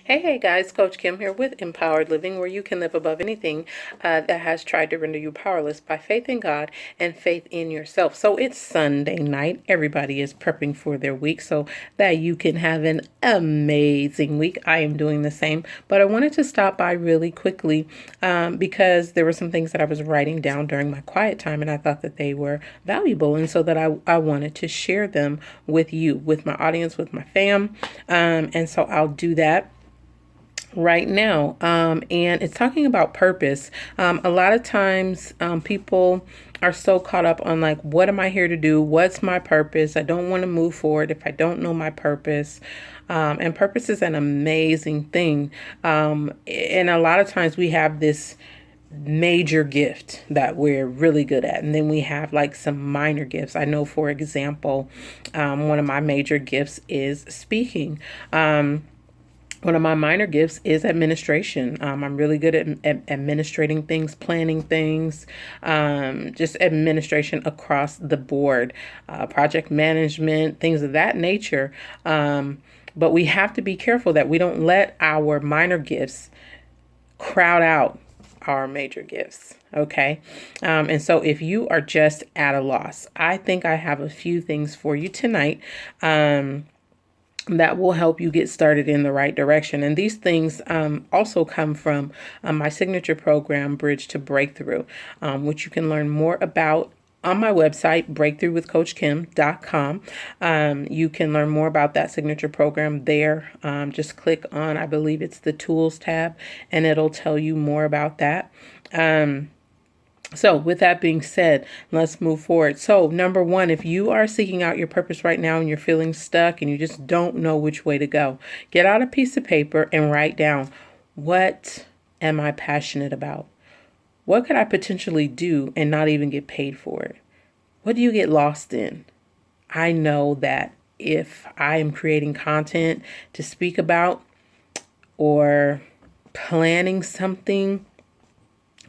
Hey guys, Coach Kim here with Empowered Living, where you can live above anything that has tried to render you powerless by faith in God and faith in yourself. So it's Sunday night. Everybody is prepping for their week so that you can have an amazing week. I am doing the same, but I wanted to stop by really quickly because there were some things that I was writing down during my quiet time and I thought that they were valuable. And so that I wanted to share them with you, with my audience, with my fam. And so I'll do that right now. And it's talking about purpose. A lot of times people are so caught up on like, what am I here to do? What's my purpose? I don't want to move forward if I don't know my purpose. And purpose is an amazing thing. And a lot of times we have this major gift that we're really good at, and then we have like some minor gifts. I know, for example, one of my major gifts is speaking. One of my minor gifts is administration. I'm really good at administrating things, planning things, just administration across the board, project management, things of that nature. But we have to be careful that we don't let our minor gifts crowd out our major gifts. Okay. And so if you are just at a loss, I think I have a few things for you tonight. That will help you get started in the right direction. And these things also come from my signature program, Bridge to Breakthrough, which you can learn more about on my website, breakthroughwithcoachkim.com. You can learn more about that signature program there. Just click on, I believe it's the tools tab, and it'll tell you more about that. So with that being said, let's move forward. So number one, if you are seeking out your purpose right now and you're feeling stuck and you just don't know which way to go, get out a piece of paper and write down, what am I passionate about? What could I potentially do and not even get paid for it? What do you get lost in? I know that if I am creating content to speak about or planning something,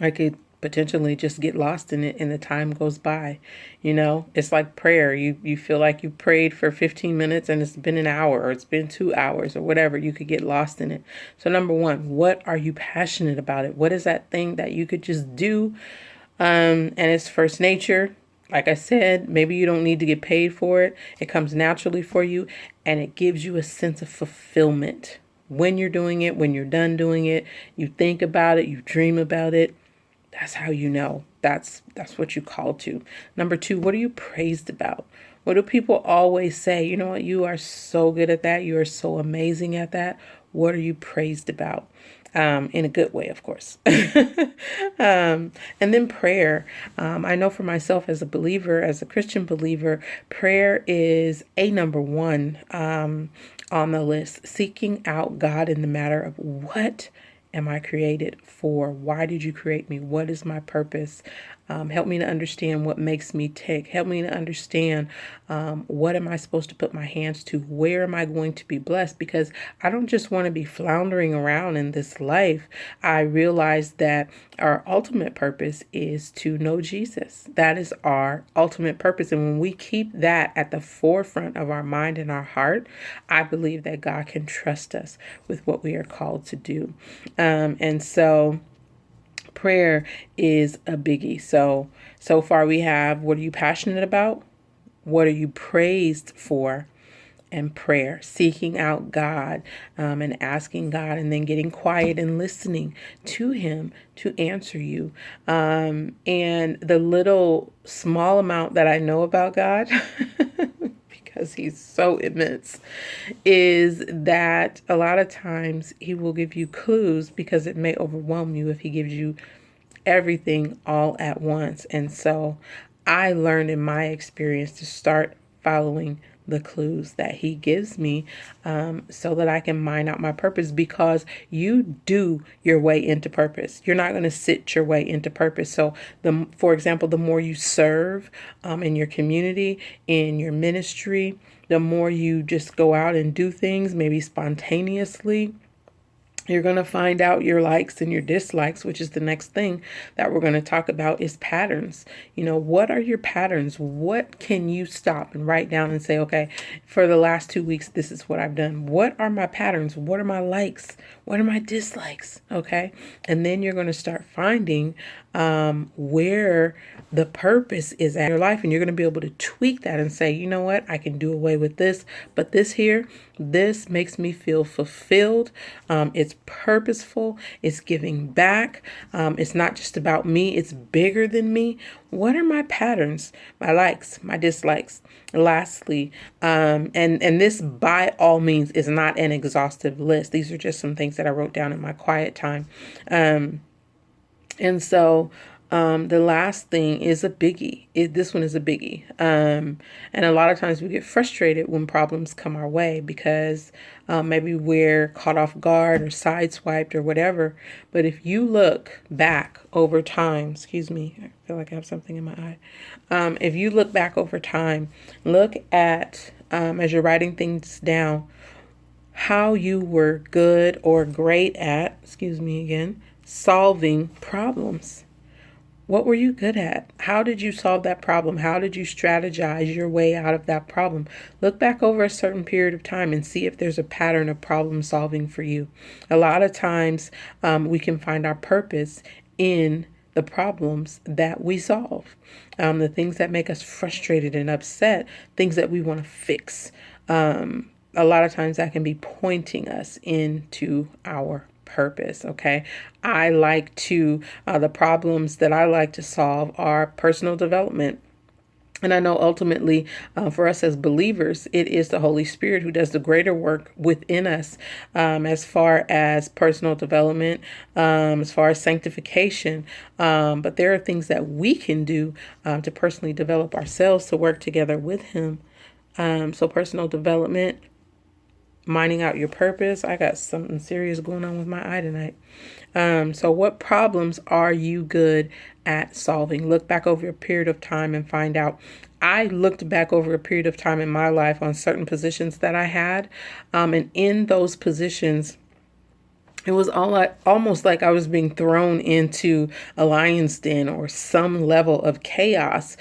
I could potentially just get lost in it and the time goes by. It's like prayer. You feel like you prayed for 15 minutes and it's been an hour or it's been 2 hours or whatever. You could get lost in it. So number one, what are you passionate about it? What is that thing that you could just do? And it's first nature. Like I said, maybe you don't need to get paid for it. It comes naturally for you and it gives you a sense of fulfillment. When you're doing it, when you're done doing it, you think about it, you dream about it. That's how you know. That's what you call to. Number two, what are you praised about? What do people always say? You know what? You are so good at that. You are so amazing at that. What are you praised about? In a good way, of course. And then prayer. I know for myself as a believer, as a Christian believer, prayer is a number one on the list. Seeking out God in the matter of what am I created for? Why did you create me? What is my purpose? Help me to understand what makes me tick. Help me to understand what am I supposed to put my hands to? Where am I going to be blessed? Because I don't just want to be floundering around in this life. I realize that our ultimate purpose is to know Jesus. That is our ultimate purpose. And when we keep that at the forefront of our mind and our heart, I believe that God can trust us with what we are called to do. And so prayer is a biggie. So far we have, what are you passionate about? What are you praised for? And prayer, seeking out God and asking God, and then getting quiet and listening to Him to answer you. And the little small amount that I know about God, because He's so immense, is that a lot of times He will give you clues because it may overwhelm you if He gives you everything all at once. And so I learned in my experience to start following the clues that He gives me so that I can mine out my purpose, because you do your way into purpose. You're not going to sit your way into purpose. So for example, the more you serve in your community, in your ministry, the more you just go out and do things maybe spontaneously, You're going to find out your likes and your dislikes, which is the next thing that we're going to talk about is patterns. What are your patterns? What can you stop and write down and say, okay, for the last 2 weeks, this is what I've done. What are my patterns? What are my likes? What are my dislikes? Okay. And then you're going to start finding where the purpose is at in your life. And you're going to be able to tweak that and say, you know what, I can do away with this, but this makes me feel fulfilled. It's purposeful. It's giving back. It's not just about me. It's bigger than me. What are my patterns, my likes, my dislikes? Lastly, and this by all means is not an exhaustive list. These are just some things that I wrote down in my quiet time. And so the last thing is a biggie. This one is a biggie. And a lot of times we get frustrated when problems come our way because maybe we're caught off guard or sideswiped or whatever. But if you look back over time, excuse me, I feel like I have something in my eye. If you look back over time, look at, as you're writing things down, how you were good or great at, solving problems. What were you good at? How did you solve that problem? How did you strategize your way out of that problem? Look back over a certain period of time and see if there's a pattern of problem solving for you. A lot of times we can find our purpose in the problems that we solve, the things that make us frustrated and upset, things that we want to fix. A lot of times that can be pointing us into our purpose. Okay. The problems that I like to solve are personal development. And I know ultimately for us as believers, it is the Holy Spirit who does the greater work within us as far as personal development, as far as sanctification. But there are things that we can do to personally develop ourselves to work together with Him. So personal development, mining out your purpose. I got something serious going on with my eye tonight. So what problems are you good at solving? Look back over a period of time and find out. I looked back over a period of time in my life on certain positions that I had. And in those positions, it was almost like I was being thrown into a lion's den or some level of chaos.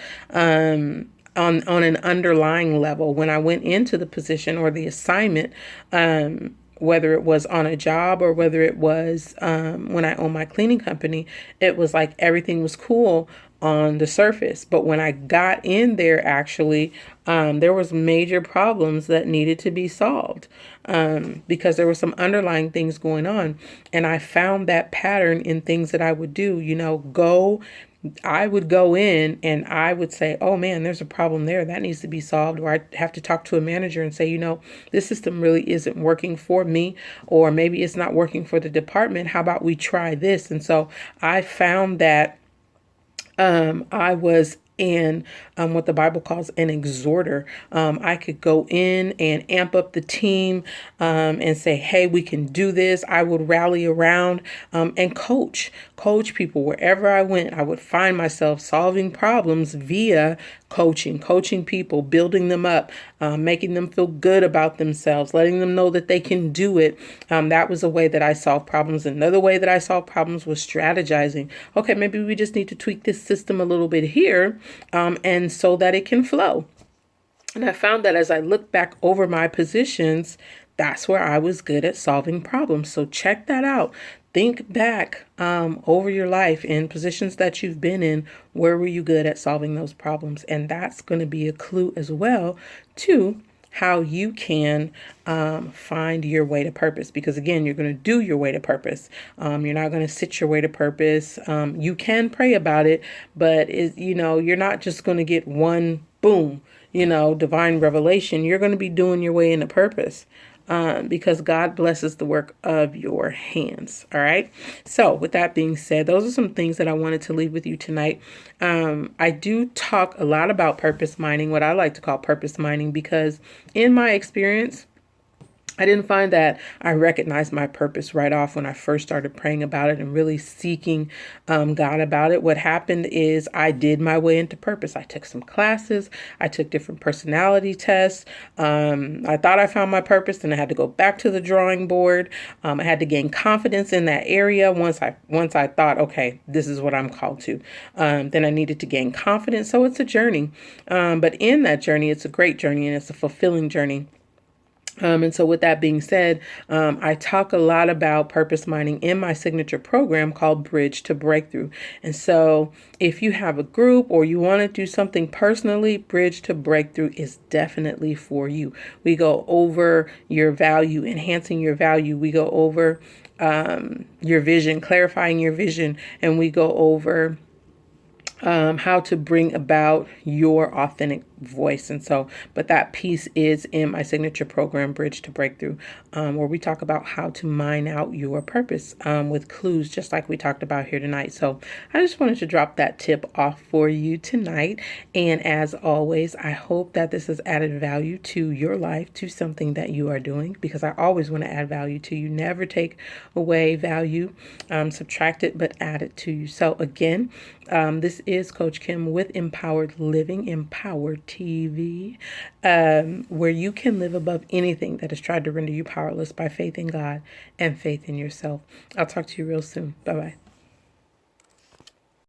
On an underlying level when I went into the position or the assignment, whether it was on a job or whether it was when I owned my cleaning company, it was like everything was cool on the surface. But when I got in there, actually, there was major problems that needed to be solved because there were some underlying things going on. And I found that pattern in things that I would do, I would go in and I would say, oh man, there's a problem there that needs to be solved. Or I'd have to talk to a manager and say, this system really isn't working for me, or maybe it's not working for the department. How about we try this? And so I found that I was in what the Bible calls an exhorter. I could go in and amp up the team and say, hey, we can do this. I would rally around and coach people wherever I went. I would find myself solving problems via coaching people, building them up, making them feel good about themselves, letting them know that they can do it. That was a way that I solved problems. Another way that I solved problems was strategizing. Okay, maybe we just need to tweak this system a little bit here, and so that it can flow. And I found that as I look back over my positions, that's where I was good at solving problems. So check that out. Think back over your life in positions that you've been in. Where were you good at solving those problems? And that's going to be a clue as well to how you can find your way to purpose. Because again, you're going to do your way to purpose. You're not going to sit your way to purpose. You can pray about it, but you're not just going to get one boom, divine revelation. You're going to be doing your way into purpose. Because God blesses the work of your hands. All right. So with that being said, those are some things that I wanted to leave with you tonight. I do talk a lot about purpose mining, what I like to call purpose mining, because in my experience, I didn't find that I recognized my purpose right off when I first started praying about it and really seeking God about it. What happened is I did my way into purpose. I took some classes, I took different personality tests. I thought I found my purpose, and I had to go back to the drawing board. I had to gain confidence in that area once I thought, okay, this is what I'm called to. Then I needed to gain confidence. So it's a journey, but in that journey, it's a great journey and it's a fulfilling journey. And so with that being said, I talk a lot about purpose mining in my signature program called Bridge to Breakthrough. And so if you have a group or you want to do something personally, Bridge to Breakthrough is definitely for you. We go over your value, enhancing your value. We go over your vision, clarifying your vision, and we go over how to bring about your authentic voice. And so, but that piece is in my signature program, Bridge to Breakthrough, where we talk about how to mine out your purpose with clues, just like we talked about here tonight. So I just wanted to drop that tip off for you tonight. And as always, I hope that this has added value to your life, to something that you are doing, because I always want to add value to you. Never take away value, subtract it, but add it to you. So again, this is Coach Kim with Empowered Living, Empowered TV, where you can live above anything that has tried to render you powerless by faith in God and faith in yourself. I'll talk to you real soon. Bye-bye.